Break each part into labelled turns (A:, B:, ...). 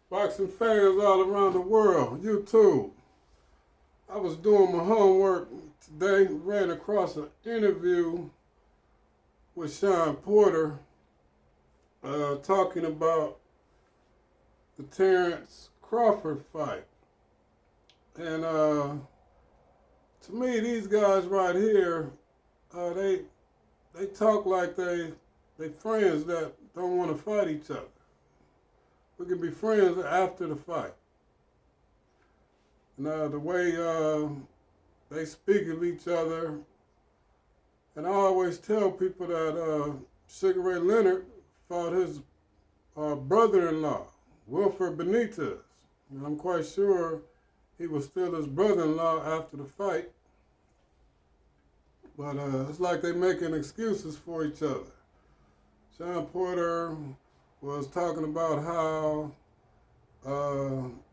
A: Boxing fans all around the world, YouTube. I was doing my homework today, ran across an interview with Shawn Porter talking about the Terrace Crawford fight. And to me, these guys right here, they talk like they friends that don't want to fight each other. We can be friends after the fight. Now, the way they speak of each other, and I always tell people that Sugar Ray Leonard fought his brother-in-law, Wilfred Benitez. And I'm quite sure he was still his brother-in-law after the fight. But it's like they making excuses for each other. Shawn Porter was talking about how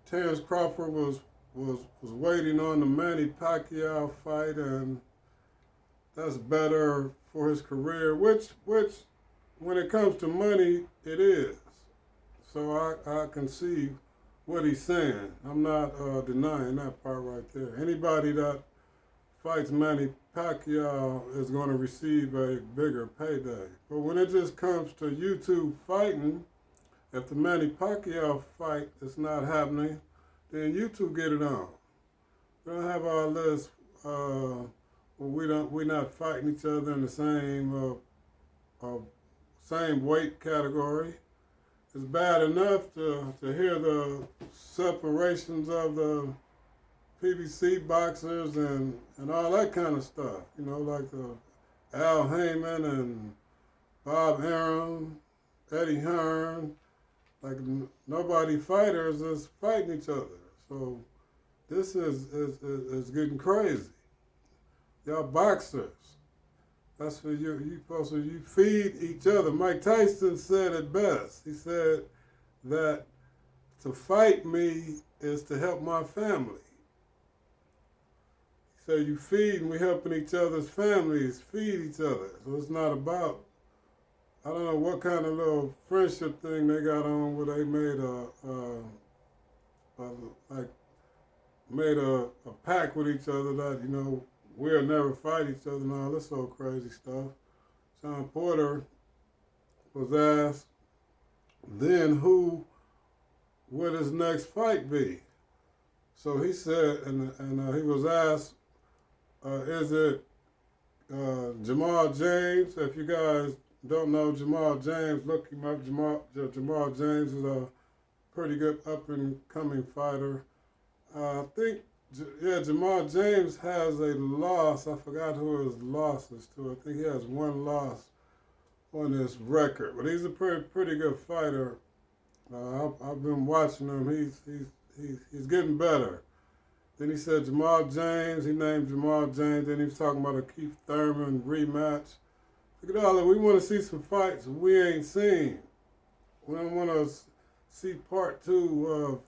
A: Terrence Crawford was waiting on the Manny Pacquiao fight, and that's better for his career, which when it comes to money, it is. So I can see what he's saying. I'm not denying that part right there. Anybody that fights Manny Pacquiao is going to receive a bigger payday. But when it just comes to YouTube fighting, if the Manny Pacquiao fight is not happening, then YouTube get it on. We don't have all this. We're not fighting each other in the same weight category. It's bad enough to hear the separations of the PBC boxers and all that kind of stuff. You know, like Al Heyman and Bob Arum, Eddie Hearn. Like nobody fighters is fighting each other. So this is getting crazy. Y'all boxers. That's what you feed each other. Mike Tyson said it best. He said that to fight me is to help my family. So you feed and we helping each other's families feed each other. So it's not about, I don't know what kind of little friendship thing they got on where they made a pact with each other that, you know, we'll never fight each other and all this old crazy stuff. Shawn Porter was asked then who would his next fight be? So he said, and he was asked, is it Jamal James? If you guys don't know Jamal James, look him up. Jamal James is a pretty good up-and-coming fighter. I think, Jamal James has a loss. I forgot who his loss is to. I think he has one loss on his record, but he's a pretty good fighter. I've been watching him. He's getting better. Then he said Jamal James. He named Jamal James. Then he was talking about a Keith Thurman rematch. Look at all that. We want to see some fights we ain't seen. We don't want to see part 2 of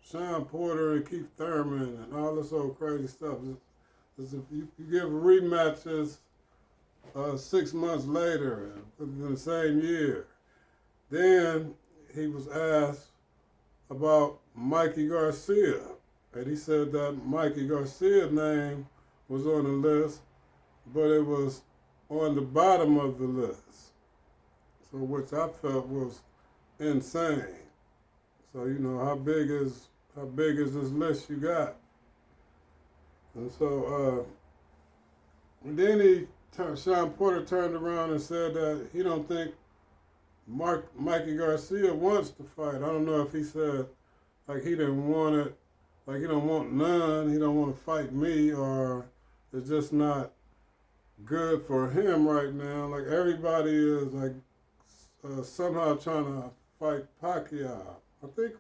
A: Shawn Porter and Keith Thurman and all this old crazy stuff. You give rematches 6 months later in the same year. Then he was asked about Mikey Garcia. And he said that Mikey Garcia's name was on the list, but it was on the bottom of the list. So which I felt was insane. So you know how big is this list you got? And so then Shawn Porter turned around and said that he don't think Mikey Garcia wants to fight. I don't know if he said like he didn't want it, like he don't want none, he don't want to fight me, or it's just not good for him right now. Like everybody is like somehow trying to fight Pacquiao. I think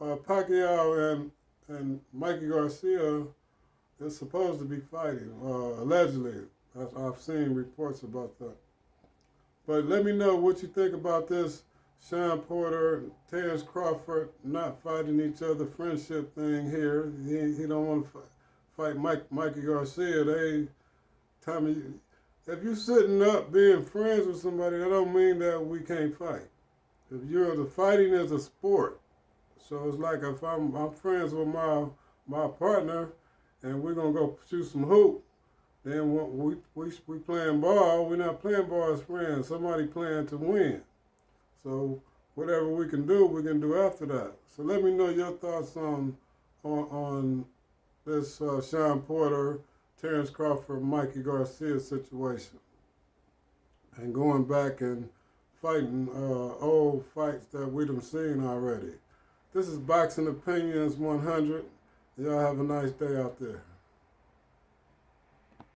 A: Pacquiao and Mikey Garcia is supposed to be fighting, allegedly. I've seen reports about that. But let me know what you think about this Shawn Porter and Terrence Crawford not fighting each other friendship thing here. He don't want to fight Mikey Garcia. If you sitting up being friends with somebody, that don't mean that we can't fight. If the fighting is a sport, So it's like if I'm friends with my partner, and we're gonna go shoot some hoop. Then we playing ball. We're not playing ball as friends. Somebody playing to win. So whatever we can do after that. So let me know your thoughts on this Shawn Porter, Terrace Crawford, Mikey Garcia situation, and going back and fighting old fights that we done seen already. This is Boxing Opinions 100. Y'all have a nice day out there.